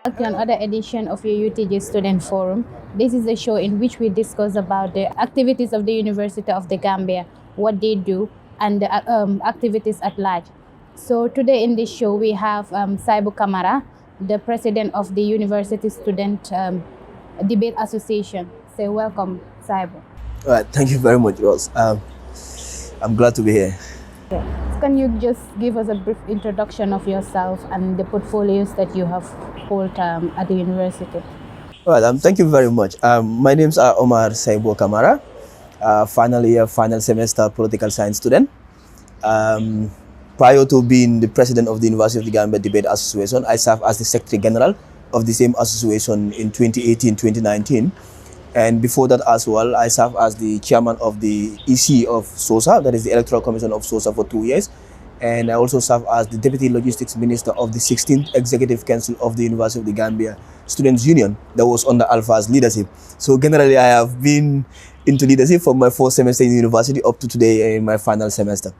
To another edition of your UTG Student Forum. This is a show in which we discuss about the activities of the University of the Gambia, what they do, and the activities at large. So today in this show we have Saibou Camara, the president of the University Student Debate Association. So welcome, Saibou. All right, thank you very much, Ross. I'm glad to be here. Okay. Can you just give us a brief introduction of yourself and the portfolios that you have hold at the university? All right, thank you very much. My name's Omar Saibou Camara, final year, final semester political science student. Prior to being the president of the University of the Gambia Debate Association, I served as the secretary general of the same association in 2018-2019. And before that as well, I served as the chairman of the EC of SOSA, that is the Electoral Commission of SOSA, for 2 years. And I also served as the deputy logistics minister of the 16th Executive Council of the University of the Gambia Students' Union, that was under Alpha's leadership. So generally, I have been into leadership from my first semester in the university up to today in my final semester.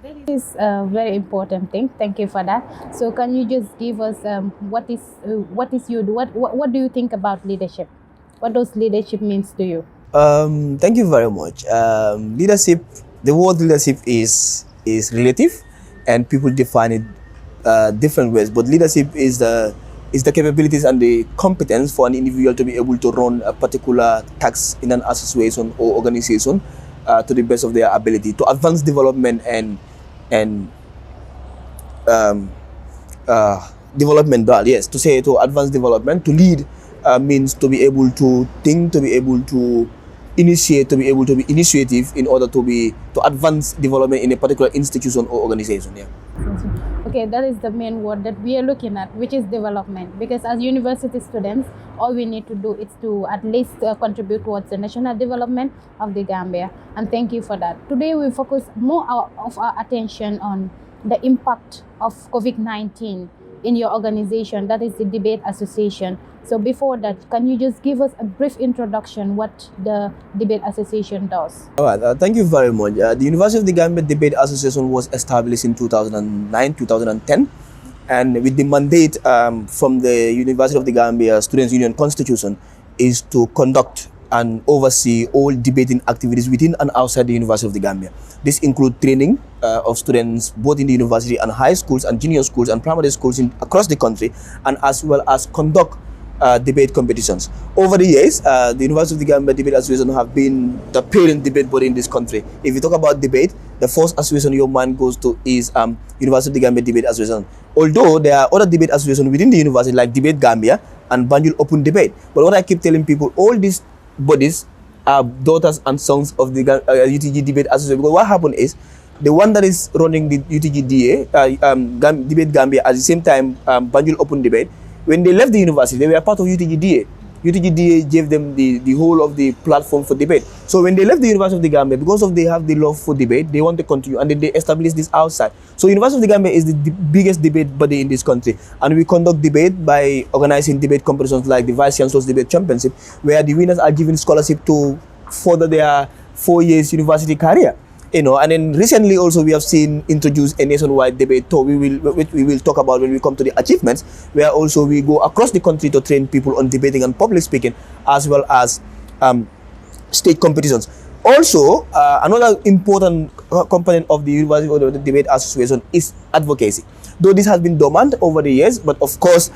That is a very important thing. Thank you for that. So can you just give us what do you think about leadership? What does leadership means to you? Thank you very much. Leadership, the word leadership is relative, and people define it different ways. But leadership is the capabilities and the competence for an individual to be able to run a particular task in an association or organization to the best of their ability, to advance development and development. Yes, to advance development, to lead. Means to be able to think, to be able to initiate, to be able to be initiative in order to advance development in a particular institution or organization. Yeah. Okay, that is the main word that we are looking at, which is development. Because as university students, all we need to do is to at least contribute towards the national development of the Gambia. And thank you for that. Today we focus more of our attention on the impact of COVID-19 in your organization, that is the Debate Association. So before that, can you just give us a brief introduction what the Debate Association does? All right, thank you very much. The University of the Gambia Debate Association was established in 2009-2010, and with the mandate from the University of the Gambia Students' Union Constitution is to conduct and oversee all debating activities within and outside the University of the Gambia. This includes training of students both in the university and high schools and junior schools and primary schools across the country, and as well as conduct debate competitions. Over the years, the University of the Gambia Debate Association have been the parent debate body in this country. If you talk about debate, the first association your mind goes to is University of the Gambia Debate Association. Although there are other debate associations within the university like Debate Gambia and Banjul Open Debate. But what I keep telling people, all these bodies are daughters and sons of the UTG Debate Association. Because what happened is, the one that is running the UTG Debate Gambia at the same time Banjul Open Debate, when they left the university, they were part of UTG DA. UTG DA gave them the whole of the platform for debate. So when they left the University of the Gambia, because of they have the love for debate, they want to continue, and then they established this outside. So University of the Gambia is the biggest debate body in this country, and we conduct debate by organizing debate competitions like the Vice Chancellor's Debate Championship, where the winners are given scholarship to further their 4 years university career. And then recently also we have seen introduce a nationwide debate tour, which we will talk about when we come to the achievements, where also we go across the country to train people on debating and public speaking, as well as state competitions. Also, another important component of the University of the Debate Association is advocacy. Though this has been dormant over the years, but of course,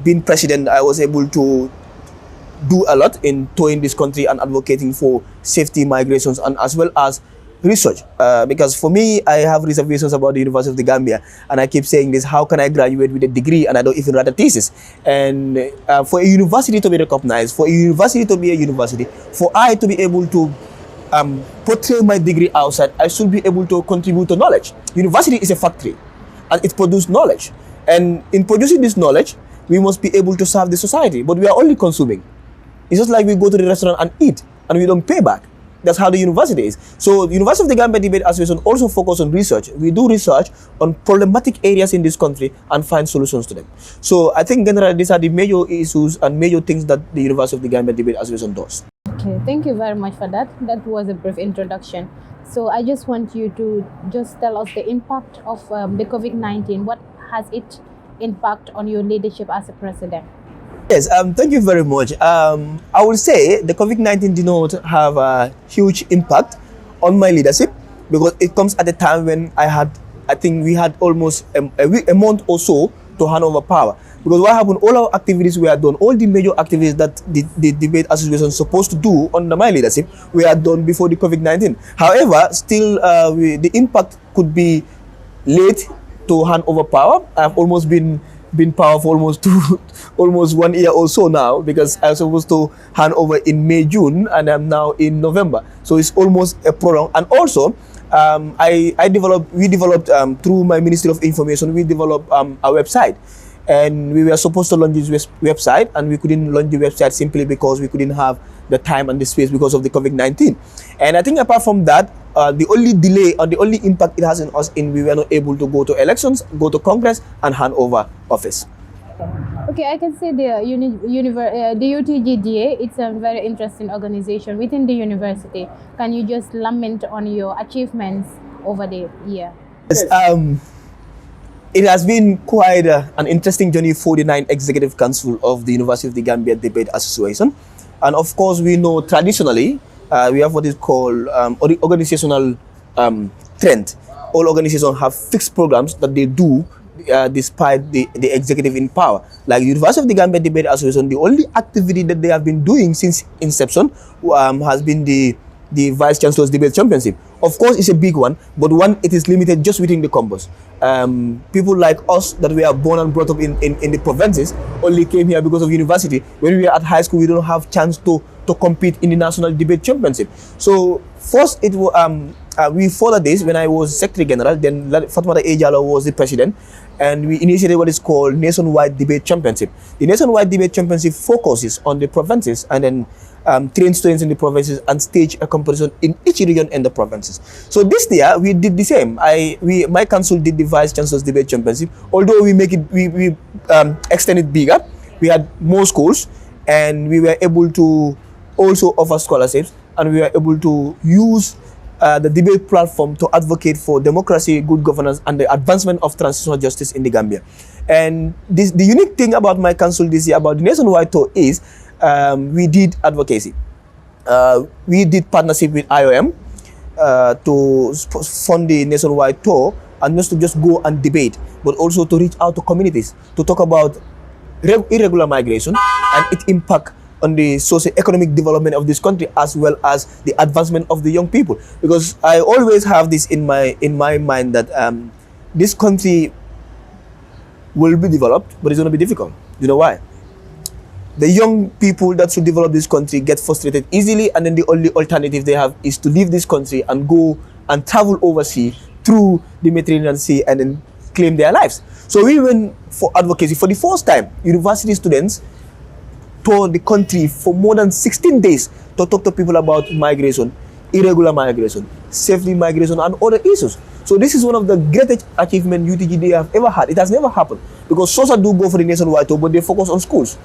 being president, I was able to do a lot in touring this country and advocating for safety, migrations, and as well as research, because for me, I have reservations about the University of the Gambia, and I keep saying this: how can I graduate with a degree and I don't even write a thesis? And for a university to be recognized, for a university to be a university, for I to be able to portray my degree outside, I should be able to contribute to knowledge. University is a factory, and it produces knowledge, and in producing this knowledge, we must be able to serve the society, but we are only consuming. It's just like we go to the restaurant and eat, and we don't pay back. That's how the university is. So the University of the Gambia Debate Association also focus on research. We do research on problematic areas in this country and find solutions to them. So I think generally these are the major issues and major things that the University of the Gambia Debate Association does. Okay, thank you very much for that. That was a brief introduction. So I just want you to just tell us the impact of the COVID-19. What has it impact on your leadership as a president? Yes, thank you very much. I would say the COVID-19 did not have a huge impact on my leadership because it comes at a time when I think we had almost a month or so to hand over power. Because what happened, all our activities were done, all the major activities that the debate association is supposed to do under my leadership were done before the COVID-19. However, still the impact could be late to hand over power. I've almost been power for almost 1 year or so now, because I was supposed to hand over in May, June, and I'm now in November. So it's almost a prolong. And also, we developed through my Ministry of Information, we developed a website. And we were supposed to launch this website, and we couldn't launch the website simply because we couldn't have the time and the space because of the COVID-19. And I think apart from that, the only delay or the only impact it has in us we were not able to go to elections, go to Congress, and hand over office. Okay, I can say the UTG it's a very interesting organization within the university. Can you just lament on your achievements over the year? Yes, it has been quite an interesting journey for the 9th Executive Council of the University of the Gambia Debate Association. And of course, we know traditionally, we have what is called organizational trend. All organizations have fixed programs that they do despite the executive in power. Like the University of the Gambia Debate Association, the only activity that they have been doing since inception has been the Vice Chancellor's Debate Championship. Of course, it's a big one, but it is limited just within the campus. People like us that we are born and brought up in the provinces only came here because of university. When we were at high school, we don't have chance to compete in the National Debate Championship. So first, we followed this when I was Secretary General. Then Fatmata Ejalo was the president, and we initiated what is called Nationwide Debate Championship. The Nationwide Debate Championship focuses on the provinces and then train students in the provinces and stage a competition in each region in the provinces. So this year we did the same. My council did the Vice Chancellor's Debate Championship. Although we extend it bigger, we had more schools, and we were able to also offer scholarships, and we were able to use the debate platform to advocate for democracy, good governance, and the advancement of transitional justice in the Gambia. And the unique thing about my council this year, about the nationwide tour, is we did advocacy. We did partnership with IOM to fund the nationwide tour, and not to just go and debate, but also to reach out to communities to talk about irregular migration and its impact on the socio-economic development of this country, as well as the advancement of the young people. Because I always have this in my mind that this country will be developed, but it's going to be difficult. You know why? The young people that should develop this country get frustrated easily, and then the only alternative they have is to leave this country and go and travel overseas through the Mediterranean Sea and then claim their lives. So we went for advocacy. For the first time, university students toured the country for more than 16 days to talk to people about migration, irregular migration, safety migration, and other issues. So this is one of the greatest achievements UTGD have ever had. It has never happened, because SOSA do go for the nationwide tour, but they focus on schools.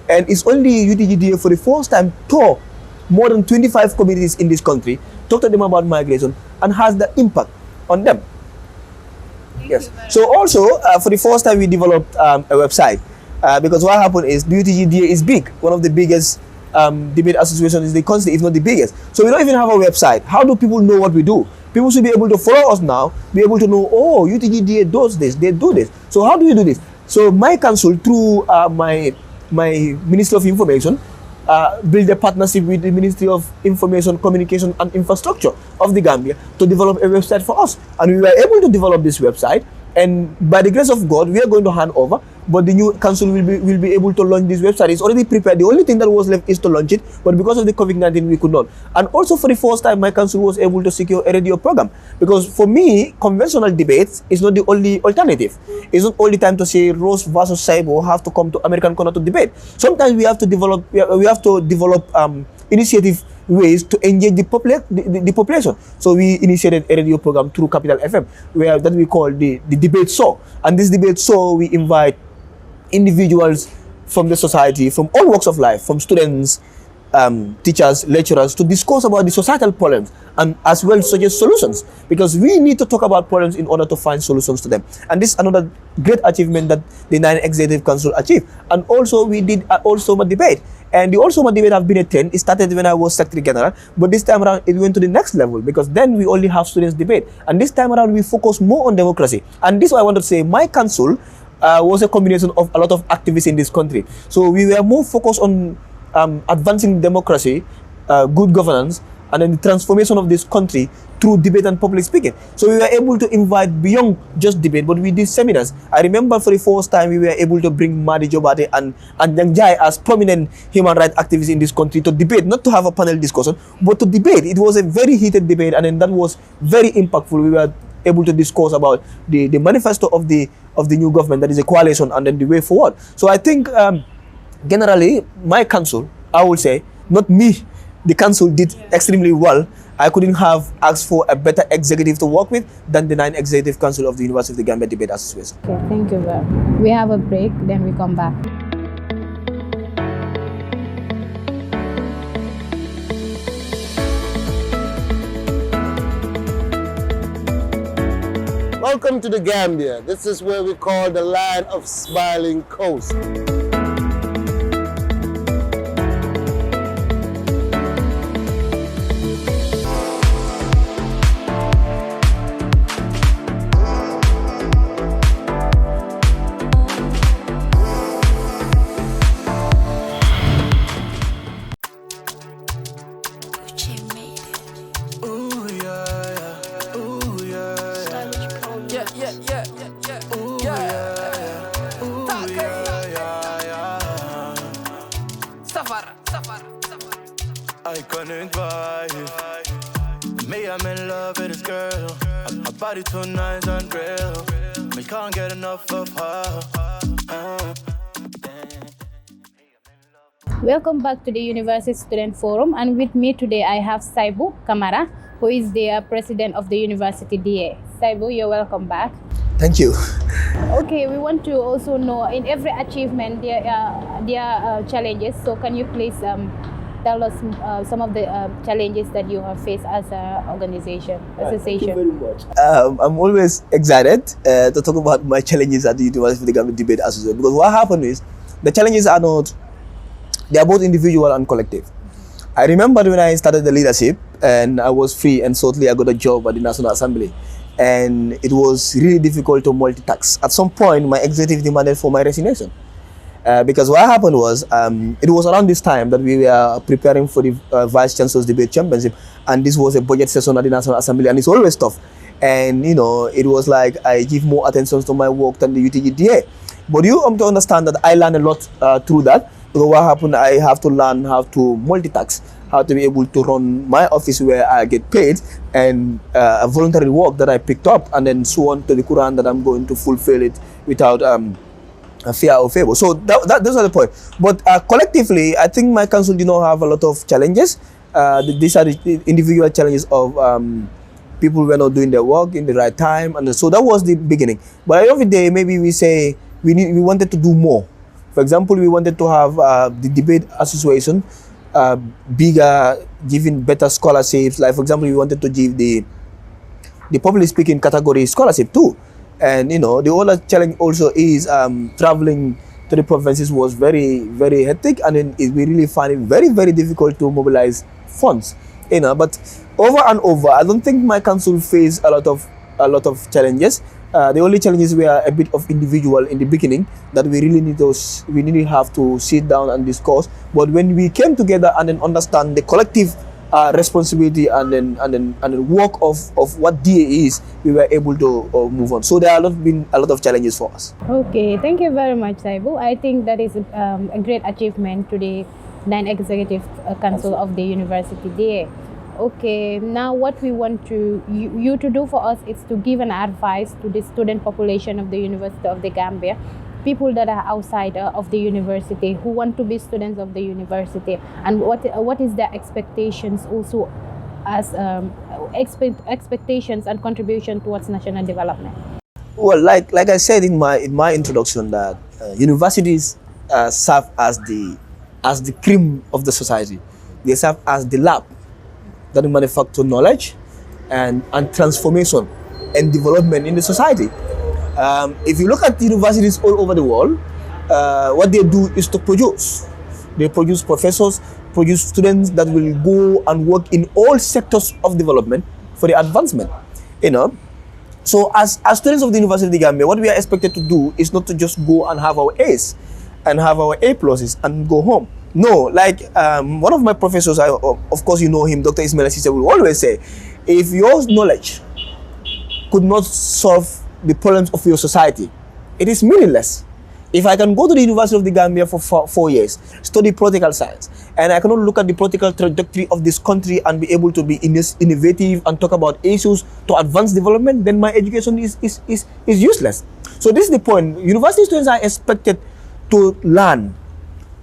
And it's only UTGD for the first time tour more than 25 communities in this country, talk to them about migration, and has the impact on them. Yes. So also, for the first time, we developed a website. Because what happened is the UTG is big, one of the biggest debate associations in the country, if not the biggest. So we don't even have a website. How do people know what we do? People should be able to follow us now, be able to know, oh, UTG does this, they do this. So how do we do this? So my council, through my Ministry of Information, build a partnership with the Ministry of Information, Communication and Infrastructure of the Gambia to develop a website for us. And we were able to develop this website, and by the grace of God, we are going to hand over, but the new council will be able to launch this website. It's already prepared. The only thing that was left is to launch it, but because of the COVID-19, we could not. And also for the first time, my council was able to secure a radio program, because for me, conventional debates is not the only alternative. It's not only time to say Rose versus Saibou have to come to American Corner to debate. Sometimes we have to develop initiative ways to engage the population. So we initiated a radio program through Capital FM, that we call the debate show. And this debate show, we invite individuals from the society, from all walks of life, from students, teachers, lecturers to discuss about the societal problems and as well suggest solutions, because we need to talk about problems in order to find solutions to them. And this is another great achievement that the 9 Executive Council achieved. And also we did an all-summer debate. And the all-summer debate have been attended. It started when I was Secretary General, but this time around it went to the next level, because then we only have students debate. And this time around we focus more on democracy. And this is what I want to say, my council was a combination of a lot of activists in this country. So we were more focused on advancing democracy, good governance, and then the transformation of this country through debate and public speaking. So we were able to invite beyond just debate, but we did seminars. I remember for the first time we were able to bring Madi Jobate and Nyangjai as prominent human rights activists in this country to debate, not to have a panel discussion, but to debate. It was a very heated debate, and then that was very impactful. We were able to discuss about the manifesto of the new government, that is a coalition, and then the way forward. So I think generally my council, I would say, not me, the council did extremely well. I couldn't have asked for a better executive to work with than the 9 Executive Council of the University of the Gambia Debate Association. Okay, thank you very much. We have a break, then we come back. Welcome to the Gambia. This is where we call the Land of Smiling Coast. Iconic vibe. Me, I'm in love with this girl. Her body too nice and real. We can't get enough of her. Welcome back to the University Student Forum, and with me today I have Saibou Camara, who is the president of the University DA. Saibou, you're welcome back. Thank you. Okay, we want to also know, in every achievement there are challenges. So can you please tell us some of the challenges that you have faced as an organization, association? Thank you very much. I'm always excited to talk about my challenges at the University of the Gambia Debate Association, because what happened is the challenges are not, they are both individual and collective. I remember when I started the leadership and I was free, and shortly I got a job at the National Assembly, and it was really difficult to multitask. At some point my executive demanded for my resignation. Because what happened was, it was around this time that we were preparing for the Vice Chancellor's Debate Championship, and this was a budget session at the National Assembly, and it's always tough. And you know, it was like I give more attention to my work than the UTG DA. But you have to understand that I learned a lot through that. Because what happened, I have to learn how to multitask, how to be able to run my office where I get paid, and a voluntary work that I picked up, and then sworn to the Quran that I'm going to fulfill it without fear or favor. So those are the point. But collectively, I think my council did not have a lot of challenges. These are the individual challenges of people who were not doing their work in the right time, and so that was the beginning. But at the end of the day, maybe we say we wanted to do more. For example, we wanted to have the debate association bigger, giving better scholarships. Like for example, we wanted to give the public speaking category scholarship too. And you know, the other challenge also is traveling to the provinces was very, very hectic, and then we really find it very, very difficult to mobilize funds. You know, but over and over, I don't think my council faced a lot of challenges. The only challenges were a bit of individual in the beginning that we really have to sit down and discuss. But when we came together and then understand the collective responsibility and then work of what DA is, we were able to move on. So there have been a lot of challenges for us. Okay, thank you very much, Saibou. I think that is a great achievement to the 9 Executive Council of the University DA. Okay, now what we want you to do for us is to give an advice to the student population of the University of the Gambia, people that are outside of the university who want to be students of the university, and what is their expectations also as expectations and contribution towards national development. Well, like I said in my introduction, that universities serve as the cream of the society. They serve as the lab that manufacture knowledge and transformation and development in the society. If you look at universities all over the world, what they do is to produce. They produce professors, produce students that will go and work in all sectors of development for the advancement. So as students of the University of the Gambia, what we are expected to do is not to just go and have our A's and have our A pluses and go home. No, like one of my professors, of course you know him, Dr. Ismail Assise, will always say, if your knowledge could not solve the problems of your society, it is meaningless. If I can go to the University of the Gambia for 4 years, study political science, and I cannot look at the political trajectory of this country and be able to be innovative and talk about issues to advance development, then my education is useless. So this is the point. University students are expected to learn,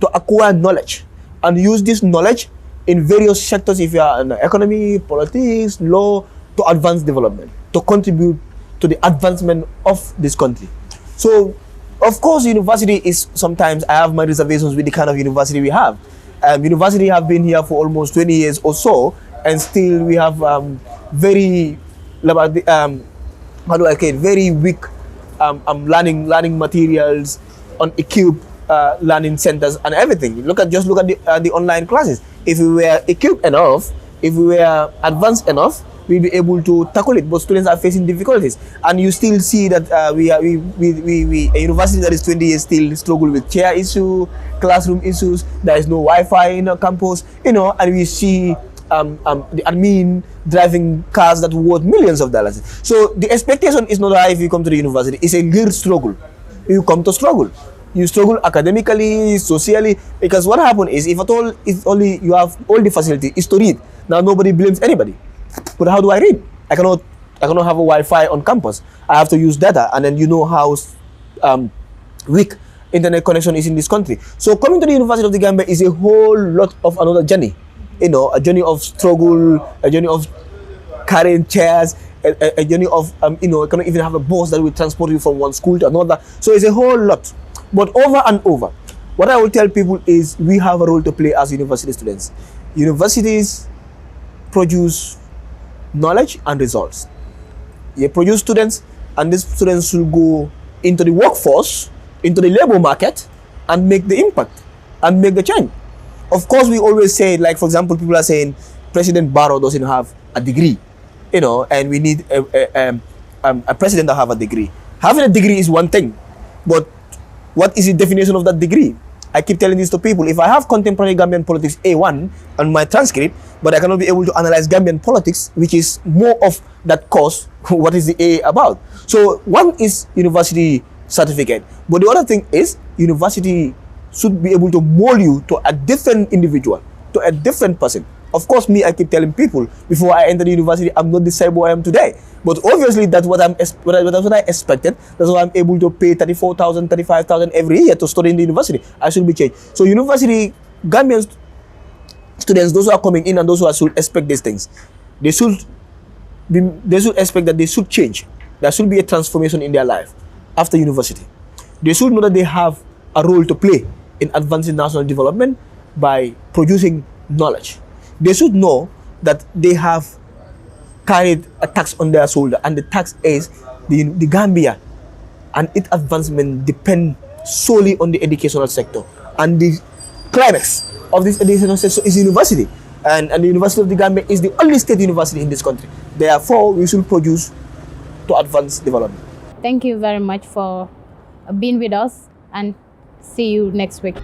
to acquire knowledge, and use this knowledge in various sectors, if you are in economy, politics, law, to advance development, to contribute to the advancement of this country. So, of course, university is sometimes, I have my reservations with the kind of university we have. University have been here for almost 20 years or so, and still we have very weak learning materials, unequipped learning centers and everything. Just look at the online classes. If we were equipped enough, if we were advanced enough, we'll be able to tackle it. But students are facing difficulties, and you still see that a university that is 20 years still struggle with chair issue, classroom issues. There is no Wi-Fi in our campus, and we see the admin driving cars that worth millions of dollars. So the expectation is not high if you come to the university. It's a real struggle. You come to struggle. You struggle academically, socially, because what happens is, if only you have all the facility is to read. Now nobody blames anybody. But how do I read? I cannot have a Wi-Fi on campus. I have to use data, and then you know how weak internet connection is in this country. So coming to the University of the Gambia is a whole lot of another journey. A journey of struggle, a journey of carrying chairs, a journey of you cannot even have a bus that will transport you from one school to another. So it's a whole lot. But over and over, what I will tell people is we have a role to play as university students. Universities produce knowledge and results. They produce students, and these students will go into the workforce, into the labor market, and make the impact and make the change. Of course, we always say, like for example, people are saying President Barrow doesn't have a degree, and we need a president that have a degree. Having a degree is one thing, but what is the definition of that degree? I keep telling this to people. If I have contemporary Gambian politics A1 on my transcript, but I cannot be able to analyze Gambian politics, which is more of that course, what is the A about? So one is university certificate, but the other thing is university should be able to mold you to a different individual, to a different person. Of course, me, I keep telling people, before I enter the university, I'm not the Saibou I am today. But obviously, that's what I expected. That's why I'm able to pay 34,000, 35,000 every year to study in the university. I should be changed. So university, Gambian students, those who are coming in and those who should expect these things, they should expect that they should change. There should be a transformation in their life after university. They should know that they have a role to play in advancing national development by producing knowledge. They should know that they have carried a tax on their shoulder, and the tax is the Gambia, and its advancement depend solely on the educational sector. And the climax of this educational sector is university, and the University of the Gambia is the only state university in this country. Therefore, we should produce to advance development. Thank you very much for being with us, and see you next week.